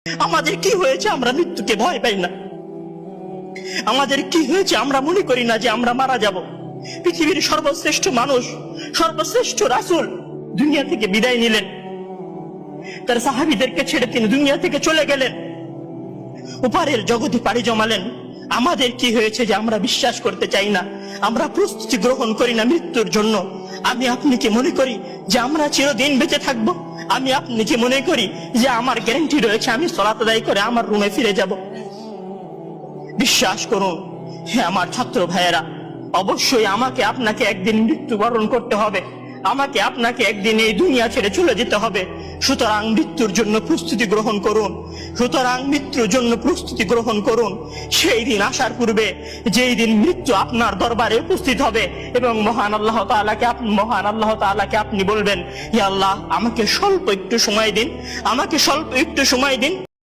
আমাদের কি হয়েছে আমরা মৃত্যুকে ভয় পাই না? আমাদের কি হয়েছে আমরা মনে করি না যে আমরা মারা যাব? পৃথিবীর সর্বশ্রেষ্ঠ মানুষ, সর্বশ্রেষ্ঠ রাসূল দুনিয়া থেকে বিদায় নিলেন, তার সাহাবীদেরকে ছেড়ে তিনি দুনিয়া থেকে চলে গেলেন, উপরের জগতে পাড়ি জমালেন। আমাদের কি হয়েছে যে আমরা বিশ্বাস করতে চাই না, আমরা প্রস্তুতি গ্রহণ করি না মৃত্যুর জন্য? আমি আপনি কি মনে করি যে আমরা চিরদিন বেঁচে থাকবো? আমি আপনি কি মনে করি যে আমার গ্যারান্টি রয়েছে আমি সালাত আদায় করে আমার রুমে ফিরে যাব? বিশ্বাস করুন হে আমার ছাত্র ভাইয়েরা, অবশ্যই আমাকে আপনাকে একদিন মৃত্যুবরণ করতে হবে, আমাকে আপনাকে একদিন এই দুনিয়া ছেড়ে চলে যেতে হবে। সুতরাং মৃত্যুর জন্য প্রস্তুতি গ্রহণ করুন, সুতরাং মৃত্যুর জন্য প্রস্তুতি গ্রহণ করুন। সেই দিন আসার পূর্বে, যেই দিন মৃত্যু আপনার দরবারে উপস্থিত হবে এবং মহান আল্লাহ তাআলাকে আপনি বলবেন, হে আল্লাহ আমাকে স্বল্প একটু সময় দিন, আমাকে স্বল্প একটু সময় দিন।